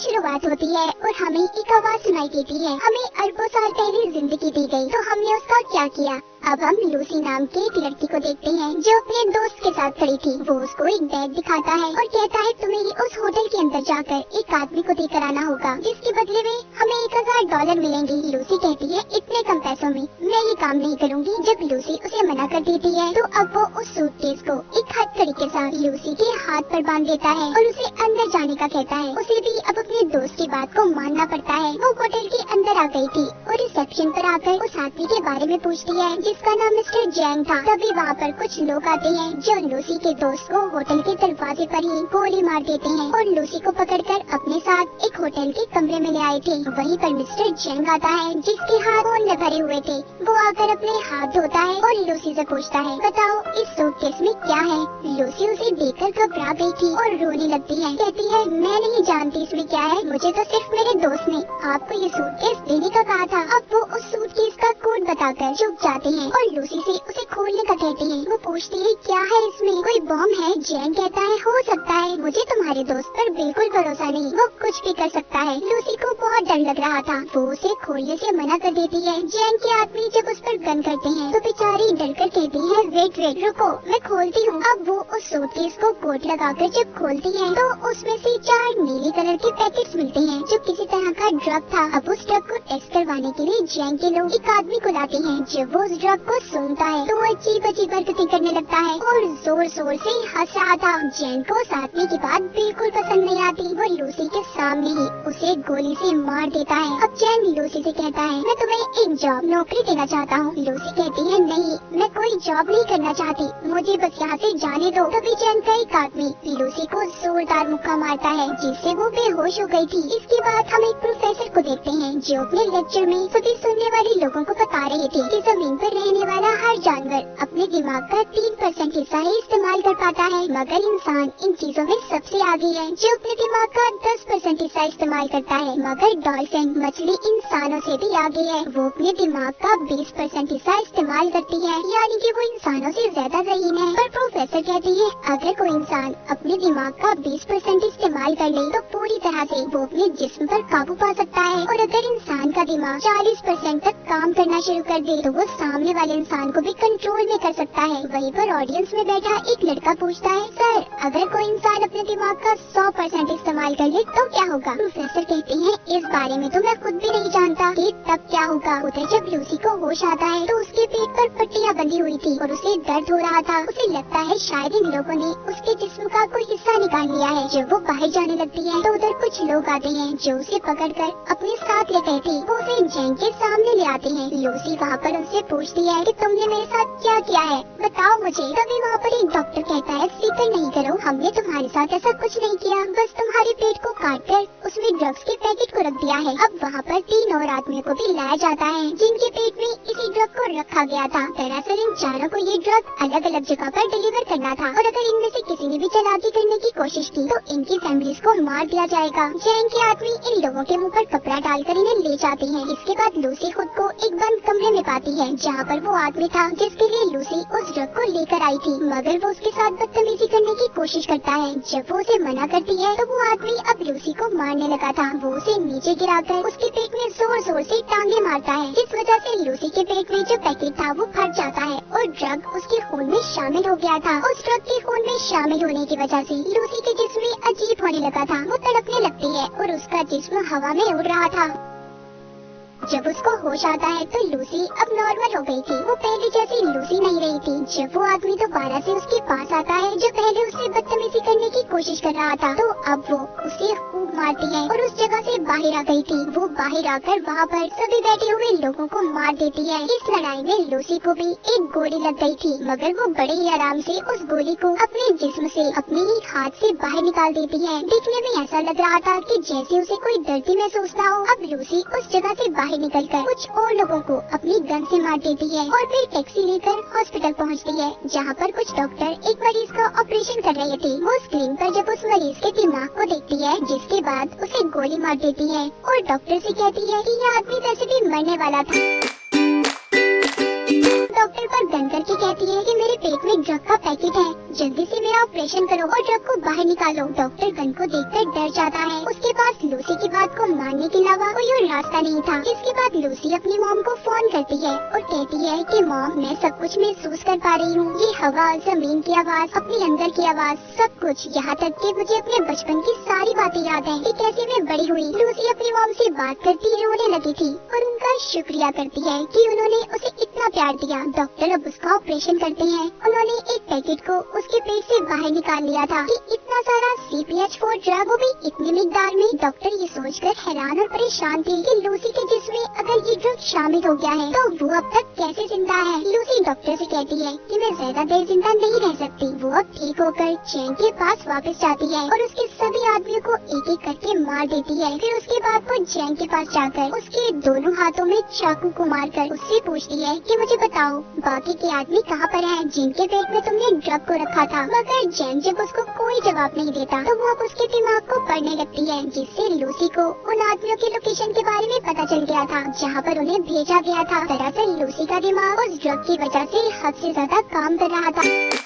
शुरुआत होती है और हमें एक आवाज सुनाई देती है। हमें अरबों साल पहले जिंदगी दी गई, तो हमने उसका क्या किया। अब हम लूसी नाम के एक लड़की को देखते हैं जो अपने दोस्त के साथ खड़ी थी। वो उसको एक बैग दिखाता है और कहता है तुम्हें उस होटल के अंदर जाकर एक आदमी को देकर आना होगा, जिसके बदले में हमें $1000 मिलेंगे। लूसी कहती है इतने कम पैसों में मैं ये काम नहीं करूँगी। जब लूसी उसे मना कर देती है तो अब वो उस सूटकेस को एक हथकड़ी के साथ लूसी के हाथ पर बांध देता है और उसे अंदर जाने का कहता है। उसे भी अब अपने दोस्त की बात को मानना पड़ता है। वो होटल के अंदर आ गई थी और रिसेप्शन पर आकर उस आदमी के बारे में पूछती है जिसका नाम मिस्टर जैंग था। तभी वहाँ पर कुछ लोग आते हैं जो लूसी के दोस्त को होटल के दरवाजे पर ही गोली मार देते हैं और लूसी को पकड़कर अपने साथ एक होटल के कमरे में ले आए थे। वहीं पर मिस्टर जैंग आता है जिसके हाथ खून में भरे हुए थे। वो आकर अपने हाथ धोता है और लूसी से पूछता है बताओ इस सूटकेस में क्या है। लूसी उसे देखकर घबरा गई थी और रोने लगती है। कहती है मैं नहीं जानती इसमें क्या है, मुझे तो सिर्फ मेरे दोस्त ने आपको ये सूटकेस देने का कहा था। अब वो उस सूटकेस का कोड बताकर चुप जाते हैं और लूसी से उसे खोलने का कहते हैं। वो पूछती है क्या है इसमें, कोई बम है। जैंग कहता है हो सकता है, मुझे तुम्हारे दोस्त पर बिल्कुल भरोसा नहीं, वो कुछ भी कर सकता है। लूसी को बहुत डर लग रहा था, वो उसे खोलने से मना कर देती है। जैंग के आदमी जब उस पर गन करते हैं तो बेचारी डरकर कहती है वेट रुको मैं खोलती हूँ। अब वो उस सूटकेस को कोट लगाकर जब खोलती है तो उसमें से 4 नीले कलर के पैकेट्स मिलते हैं जो किसी तरह का ड्रग था। अब उस ड्रग को टेस्ट करवाने के लिए जैंग के लोग एक आदमी को लाते हैं। जब वो उस ड्रग को सूंघता है तो वो अजीब अजीब हरकतें करने लगता है और जोर शोर से हंस रहा था। जैंग को उस आदमी की बात बिल्कुल पसंद नहीं आती। वो लूसी के सामने ही उसे गोली से मार देता है। अब जैंग लूसी से कहता है मैं तुम्हें एक जॉब नौकरी देना चाहता हूँ। लूसी कहती है नहीं मैं कोई जॉब नहीं करना चाहती, मुझे बस यहाँ से जाने दो। तभी जैंग का एक आदमी लूसी को जोरदार मुक्का मारता है जिससे वो बेहोश हो गई थी। इसके बाद हम एक प्रोफेसर को देखते हैं जो अपने लेक्चर में सभी सुनने वाले लोगों को बता रहे थे कि जमीन पर रहने वाला हर जानवर अपने दिमाग का 3% हिस्सा ही इस्तेमाल कर पाता है, मगर इंसान इन चीजों में सबसे आगे है जो अपने दिमाग का 10% हिस्सा इस्तेमाल करता है। मगर डॉल्फिन मछली इंसानों से भी आगे है, वो अपने दिमाग का 20% हिस्सा इस्तेमाल करती है, यानी कि वो इंसानों से ज्यादा ज़हीन है। पर प्रोफेसर कहती है अगर कोई इंसान अपने दिमाग का 20% इस्तेमाल कर ले तो पूरी तरह से वो अपने जिस्म पर काबू पा सकता है। और अगर इंसान का दिमाग 40% तक काम करना शुरू कर दे तो वो सामने वाले इंसान को भी कंट्रोल में कर सकता है। वहीं पर ऑडियंस में बैठा एक लड़का पूछता है सर अगर कोई इंसान अपने दिमाग का 100% इस्तेमाल कर ले तो क्या होगा। प्रोफेसर कहते हैं इस बारे में तो मैं खुद भी नहीं जानता कि तब क्या होगा। उधर जब लूसी को होश आता है तो उसके पेट पर पट्टियां बंधी हुई थी और उसे दर्द हो रहा था। उसे लगता है शायद इन लोगों ने उसके जिस्म का कोई हिस्सा निकाल लिया है। जब वो बाहर जाने लगती है तो उधर कुछ लोग आते हैं जो उसे पकड़कर अपने साथ ले गए थे। वो उसे जैंग के सामने ले आते हैं। लूसी वहाँ पर उनसे पूछती है कि तुमने मेरे साथ क्या किया है, बताओ मुझे। तभी वहाँ पर एक डॉक्टर कहता है फिक्र नहीं करो, हमने तुम्हारे साथ ऐसा कुछ नहीं किया, बस तुम्हारे पेट को काटकर उसमें ड्रग्स के पैकेट को रख दिया है। अब वहाँ पर 3 और आदमियों को भी लाया जाता है जिनके पेट में इसी ड्रग को रखा गया था। दरअसल इन चारों को ये ड्रग अलग अलग जगह पर डिलीवर करना था और अगर इनमें से किसी ने भी चालाकी करने की कोशिश की तो इनकी फैमिलीज को मार दिया जाएगा। जैंग के आदमी इन लोगों के मुंह पर कपड़ा डालकर इन्हें ले जाते हैं। इसके बाद लूसी खुद को एक बंद कमरे में पाती है जहाँ पर वो आदमी था जिसके लिए लूसी उस ड्रग को लेकर आई थी, मगर वो उसके साथ बदतमीजी करने की कोशिश करता है। जब वो उसे मना करती है तो वो आदमी अब लूसी को मारने लगा था। वो उसे नीचे गिराकर उसके पेट में जोर जोर से टांगे मारता है, जिस वजह से लूसी के पेट में जो पैकेट था वो फट जाता है और ड्रग उसके खून में शामिल हो गया था। उस ड्रग के खून में शामिल होने की वजह से लूसी के जिस्म में अजीब होने लगा था। वो तड़पने लगती है और उसका जिस्म हवा में उड़ रहा था। जब उसको होश आता है तो लूसी अब नॉर्मल हो गई थी। वो पहले जैसी लूसी नहीं रही थी। जब वो आदमी दोबारा से उसके पास आता है जो पहले उससे बदतमीजी करने की कोशिश कर रहा था तो अब वो उसे खूब मारती है और उस जगह से बाहर आ गई थी। वो बाहर आकर वहाँ पर सभी बैठे हुए लोगों को मार देती है। इस लड़ाई में लूसी को भी एक गोली लग गई थी, मगर वो बड़े ही आराम से उस गोली को अपने जिस्म से अपने ही हाथ से बाहर निकाल देती है। दिखने में ऐसा लग रहा था कि जैसे उसे कोई दर्द ही महसूस ना हो। अब लूसी उस जगह से बाहर निकलकर कुछ और लोगों को अपनी गन से मार देती है और फिर टैक्सी लेकर हॉस्पिटल पहुंचती है जहां पर कुछ डॉक्टर एक मरीज का ऑपरेशन कर रहे थे। वो स्क्रीन पर जब उस मरीज के दिमाग को देखती है जिसके बाद उसे गोली मार देती है और डॉक्टर से कहती है कि यह आदमी वैसे भी मरने वाला था। डॉक्टर पर गन करके कहती है कि मेरे पेट में ड्रग का पैकेट है, जल्दी से मेरा ऑपरेशन करो और ड्रग को बाहर निकालो। डॉक्टर गन को देखकर डर जाता है। उसके पास लूसी की बात को मानने के अलावा कोई और रास्ता नहीं था। इसके बाद लूसी अपनी मॉम को फोन करती है और कहती है कि मॉम, मैं सब कुछ महसूस कर पा रही हूँ, ये हवा, जमीन की आवाज, अपने अंदर की आवाज, सब कुछ, यहाँ तक कि मुझे अपने बचपन की सारी बातें याद है कि कैसे मैं बड़ी हुई। लूसी अपनी मॉम से बात करती रोने लगी थी और उनका शुक्रिया करती है कि उन्होंने उसे इतना प्यार दिया। डॉक्टर अब उसका ऑपरेशन करते हैं। उन्होंने एक पैकेट को उसके पेट से बाहर निकाल लिया था कि इतना सारा CPH4 ड्रग, वो भी इतनी मिकदार में। डॉक्टर ये सोचकर हैरान और परेशान थी कि लूसी के जिस्म में अगर ये ड्रग शामिल हो गया है तो वो अब तक कैसे जिंदा है। लूसी डॉक्टर से कहती है कि मैं ज्यादा देर जिंदा नहीं रह सकती। वो अब ठीक होकर जैन के पास वापस जाती है और उसके सभी आदमियों को एक एक करके मार देती है। फिर उसके बाद वो जैन के पास जाकर उसके दोनों हाथों में चाकू को मारकर उससे पूछती है कि मुझे बताओ, बाकी के आदमी कहाँ पर हैं जिनके पेट में तुमने ड्रग को रखा था। मगर जैन जब उसको कोई जवाब नहीं देता तो वो अब उसके दिमाग को पढ़ने लगती है, जिससे लूसी को उन आदमियों की लोकेशन के बारे में पता चल गया था जहाँ पर उन्हें भेजा गया था। दरअसल लूसी का दिमाग उस ड्रग की वजह से हद से ज्यादा काम कर रहा था।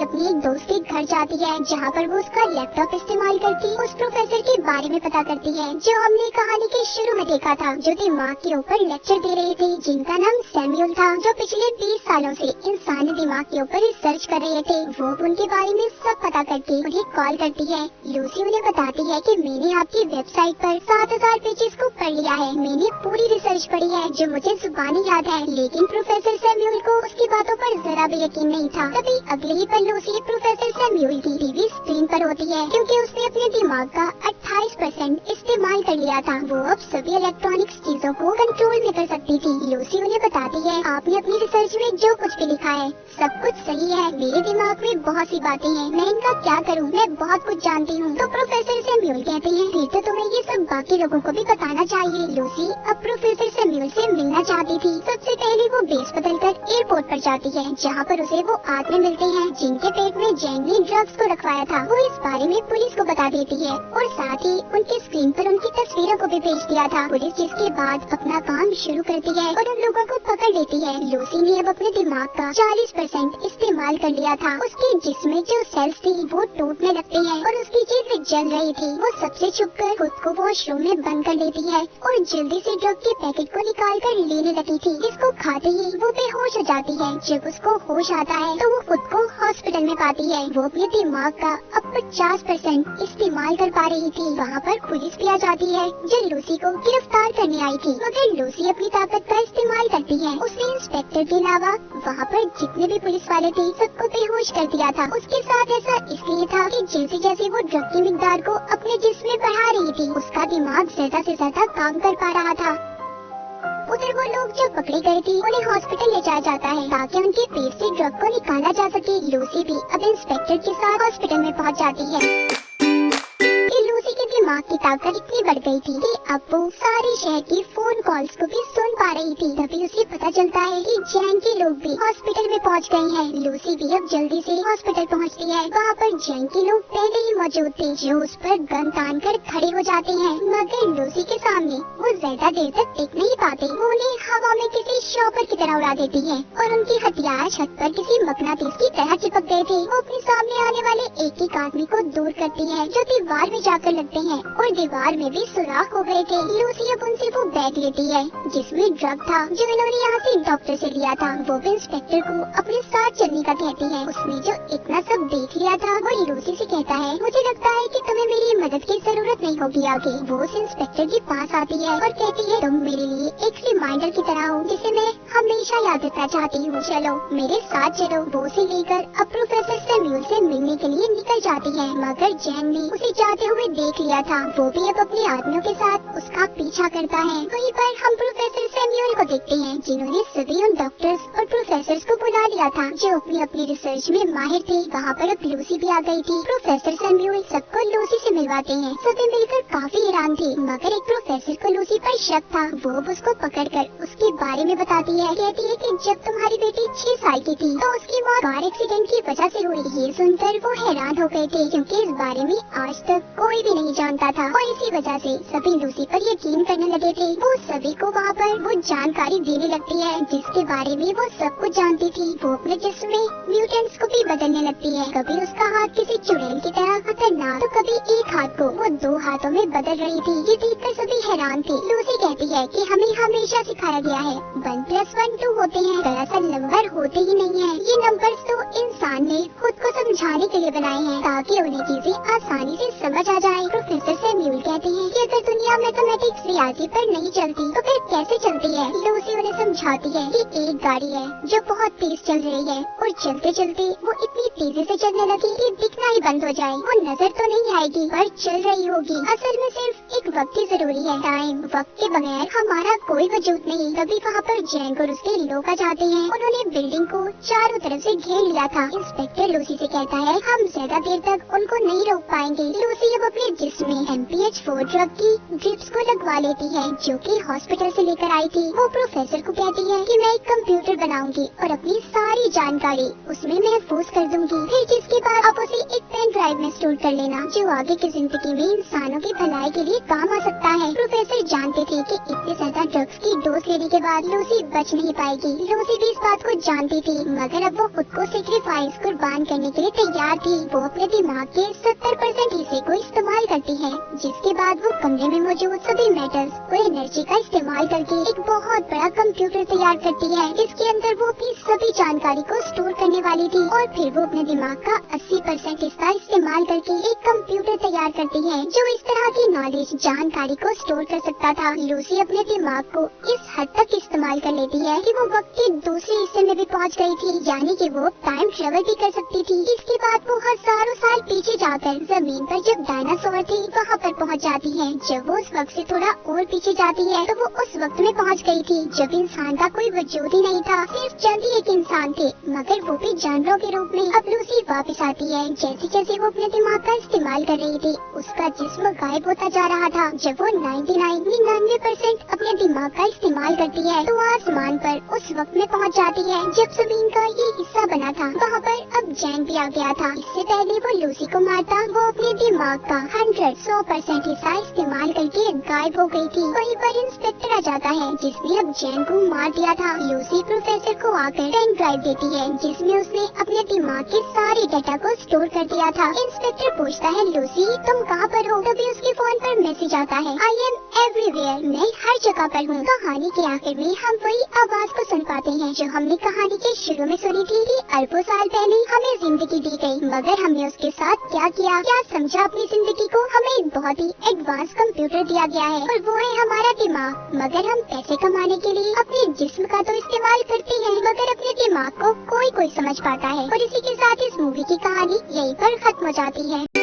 अपनी एक दोस्त के घर जाती है जहाँ पर वो उसका लैपटॉप इस्तेमाल करती उस प्रोफेसर के बारे में पता करती है जो हमने कहानी के शुरू में देखा था, जो दिमाग के ऊपर लेक्चर दे रहे थे, जिनका नाम सैमुअल था, जो पिछले 20 सालों से इंसानी दिमाग के ऊपर रिसर्च कर रहे थे। वो उनके बारे में सब पता करके उन्हें कॉल करती है। लूसी उन्हें बताती है कि मैंने आपकी वेबसाइट पर 7000 पेजेस को पढ़ लिया है, मैंने पूरी रिसर्च पढ़ी है जो मुझे जुबानी याद है। लेकिन प्रोफेसर सैमुअल को उसकी बातों पर जरा भी यकीन नहीं था। तभी अगले ही पल लूसी प्रोफेसर सैमुअल की टीवी स्क्रीन पर होती है क्योंकि उसने अपने दिमाग का 28% इस्तेमाल कर लिया था। वो अब सभी इलेक्ट्रॉनिक्स चीजों को कंट्रोल में कर सकती थी। लूसी उन्हें बताती है, आपने अपनी रिसर्च में जो कुछ भी लिखा है सब कुछ सही है, मेरे दिमाग में बहुत सी बातें हैं, मैं इनका क्या करूं, मैं बहुत कुछ जानती हूं। तो प्रोफेसर सैमुअल कहते हैं, फिर तो तुम्हें ये सब बाकी लोगों को भी बताना चाहिए। लूसी अब प्रोफेसर सैमुअल से मिलना चाहती थी। सबसे पहले वो बेस बदलकर एयरपोर्ट पर जाती है जहाँ पर उसे वो आदमी मिलते हैं जिनके पेट में जैन ने ड्रग्स को रखवाया था। वो इस बारे में पुलिस को बता देती है और साथ ही उनके स्क्रीन पर उनकी तस्वीरों को भी भेज दिया था। पुलिस जिसके बाद अपना काम शुरू करती है और उन लोगों को पकड़ लेती है। लूसी ने अब अपने दिमाग का 40% इस्तेमाल कर लिया था। उसके जिस्म में जो सेल्स थी वो टूटने लगती है और उसकी चीजें जल रही थी। वो सबसे छुपकर खुद को वॉशरूम में बंद कर लेती है और जल्दी से ड्रग के पैकेट को निकाल कर लेने लगी थी। इसको खाते ही वो बेहोश हो जाती है। जब उसको होश आता है तो वो खुद को हॉस्पिटल में पाती है। वो अपने दिमाग का अब 50% इस्तेमाल कर पा रही थी। वहाँ पर पुलिस भी आ जाती है जो लूसी को गिरफ्तार करने आई थी। मगर लूसी अपनी ताकत का इस्तेमाल करती है। उसने इंस्पेक्टर के अलावा वहाँ पर जितने भी पुलिस वाले थे सबको बेहोश कर दिया था। उसके साथ ऐसा इसलिए था कि जैसे जैसे वो ड्रग की मिकदार को अपने जिस्म में बढ़ा रही थी उसका दिमाग ज्यादा से ज्यादा काम कर पा रहा था। उधर वो लोग जो पकड़े गए थे उन्हें हॉस्पिटल ले जाया जाता है ताकि उनके पेट से ड्रग को निकाला जा सके। लूसी भी अब इंस्पेक्टर के साथ हॉस्पिटल में पहुंच जाती है। लूसी के दिमाग की ताकत इतनी बढ़ गई थी कि अब वो सारे शहर की फोन कॉल्स को भी सुन पा रही थी। तभी उसे पता चलता है कि जैन के लोग भी हॉस्पिटल में पहुंच गए हैं। लूसी भी अब जल्दी से हॉस्पिटल पहुंचती है। वहाँ पर जैन के लोग पहले ही मौजूद थे जो उस पर गन तान कर खड़े हो जाते हैं। मगर लूसी के सामने वो ज्यादा देर तक टिक नहीं पाते। वो उन्हें हवा में किसी शॉपर की तरह उड़ा देती है और उनकी हथियार छत पर किसी मकनातीस की तरह चिपक गए थे। वो अपने सामने आने वाले एक एक आदमी को दूर करती है जो दीवार में जाकर लगते हैं और दीवार में भी सुराख हो गए थे। लूसी अब उनसे वो बैग लेती है जिसमें ड्रग था जो इन्होंने यहाँ से डॉक्टर से लिया था। वो भी इंस्पेक्टर को अपने साथ चलने का कहती है। उसने जो इतना सब देख लिया था वो लूसी से कहता है, मुझे लगता है कि तुम्हें मेरी मदद की जरूरत नहीं होगी आगे। वो उस इंस्पेक्टर के पास आती है और कहती है, तुम मेरे लिए एक रिमाइंडर की तरह हो जिसे मैं हमेशा याद रखना चाहती हूँ। चलो मेरे साथ चलो। वो उसे लेकर अब प्रोफेसर सैमुअल से मिलने के लिए निकल जाती है। मगर जैन ने उसे जाते हुए देख लिया था। वो भी अब अपने आदमियों के साथ उसका पीछा करता है। वहीं पर हम प्रोफेसर सैमुअल को देखते हैं जिन्होंने सभी उन डॉक्टर्स और प्रोफेसर्स को बुला लिया था जो अपनी अपनी रिसर्च में माहिर थे। वहाँ पर अब लूसी भी आ गई थी। प्रोफेसर सैमुअल सबको लूसी से से मिलवाते हैं। सभी मिलकर काफी हैरान थे, मगर एक प्रोफेसर को लूसी पर शक था। वो उसको पकड़कर उसके बारे में बताती है। कहती है कि जब तुम्हारी बेटी 6 साल की थी तो उसकी मौत कार एक्सीडेंट की वजह से हुई। ये सुनकर वो हैरान हो गए थे, क्योंकि इस बारे में आज तक कोई भी नहीं जानता था, और इसी वजह से सभी लूसी पर यकीन करने लगे थे। वो सभी को वहाँ पर वो जानकारी देने लगती है जिसके बारे में वो सब कुछ जानती थी। वो अपने जिस्म में म्यूटेंट्स को भी बदलने लगती है। कभी उसका हाथ किसी चुड़ैल की तरह खतरनाक, तो कभी एक हाथ को वो 2 हाथों में बदल रही थी। ये देखकर सभी हैरान थे। लूसी कहती है कि हमें हमेशा सिखाया गया है 1+1 2 होते हैं, दरअसल नंबर होते ही नहीं है। ये नंबर्स तो इंसान ने खुद को समझाने के लिए बनाए हैं, ताकि उन्हें चीजें आसानी से समझ आ जाए। प्रोफेसर सैमुअल कहते हैं कि अगर दुनिया मैथमेटिक्स रियाजी पर नहीं चलती तो फिर कैसे चलती है। लूसी उन्हें समझाती है कि एक गाड़ी है जो बहुत तेज चल रही है, और चलते चलते वो इतनी तेजी से चलने लगी कि दिखना ही बंद हो जाए। वो नजर तो नहीं आएगी पर चल रही होगी। असल में सिर्फ एक वक्त ही जरूरी है, टाइम। वक्त के बगैर हमारा कोई वजूद नहीं। तभी वहाँ पर जैंग और उसके लोग आ जाते हैं। उन्होंने बिल्डिंग को चारों तरफ से घेर लिया था। इंस्पेक्टर लूसी से कहता है हम ज्यादा देर तक उनको नहीं रोक पाएंगे। लूसी अब अपने जिस्म में MPH4 ड्रग की ड्रिप्स को लगवा लेती है, जो कि हॉस्पिटल से लेकर आई थी। वो प्रोफेसर को कहती है कि मैं एक कंप्यूटर बनाऊंगी और अपनी सारी जानकारी उसमें महफूज कर दूंगी, फिर जिसके बाद आप उसे एक पेन ड्राइव में स्टोर कर लेना, जो आगे की जिंदगी में इंसानों की भलाई के लिए काम आ सकता है। प्रोफेसर जानते थे कि इतने ज्यादा ड्रग्स की डोज लेने के बाद लूसी बच नहीं पाएगी। लूसी भी इस बात को जानती थी, मगर अब वो खुद को सेक्रीफाइस कुर्बान करने के लिए तैयार थी। वो अपने दिमाग के 70% हिस्से को इस्तेमाल करती है, जिसके बाद वो कमरे में मौजूद सभी मेटल्स और एनर्जी का इस्तेमाल करके एक बहुत बड़ा कंप्यूटर तैयार करती है, जिसके अंदर वो अपनी सभी जानकारी को स्टोर करने वाली थी। और फिर वो अपने दिमाग का 80% हिस्सा इस्तेमाल करके एक कंप्यूटर तैयार करती है, जो इस तरह की नॉलेज जानकारी को स्टोर कर सकता था। लूसी अपने दिमाग को इस हद तक इस्तेमाल कर लेती है कि वो वक्त के दूसरे हिस्से में भी पहुंच गई थी, यानी कि वो टाइम ट्रेवल भी कर सकती थी। इसके बाद वो हजारों साल पीछे जाकर जमीन पर जब डायनासोर थी वहाँ पर पहुँच जाती है। जब वो उस वक्त से थोड़ा और पीछे जाती है तो वो उस वक्त में पहुँच गई थी जब इंसान का कोई वजूद ही नहीं था, सिर्फ चंद ही एक इंसान थे, मगर वो भी जानवरों के रूप में। अब लूसी वापस आती है। जैसे जैसे वो अपने दिमाग का इस्तेमाल कर रही थी, उसका जिस्म गायब होता जा रहा था। जब वो 99% अपने दिमाग का इस्तेमाल करती है तो आसमान पर उस वक्त में पहुंच जाती है जब जमीन का ये हिस्सा बना था। वहाँ पर अब जैंग भी आ गया था। इससे पहले वो लूसी को मारता, वो अपने दिमाग का 100% हिस्सा इस्तेमाल करके गायब हो गई थी। वहीं पर इंस्पेक्टर आ जाता है, जिसने अब जैंग को मार दिया था। लूसी प्रोफेसर को आकर पेन ड्राइव देती है, जिसमें उसने अपने दिमाग के सारे डेटा को स्टोर कर दिया था। इंस्पेक्टर पूछता है लूसी तुम कहाँ पर हो? तभी उसके फोन पर मैसेज आता है आई एम एवरीवेयर, मैं हर जगह पर हूँ। कहानी के आखिर में हम वही आवाज को सुन पाते हैं जो हमने कहानी के शुरू में सुनी थी कि अरबों साल पहले हमें जिंदगी दी गई, मगर हमने उसके साथ क्या किया, क्या समझा अपनी जिंदगी को। हमें एक बहुत ही एडवांस कंप्यूटर दिया गया है और वो है हमारा दिमाग, मगर हम पैसे कमाने के लिए अपने जिस्म का तो इस्तेमाल करते हैं, मगर अपने दिमाग को कोई समझ पाता है। और इसी के साथ इस मूवी की कहानी यहीं पर खत्म हो जाती है।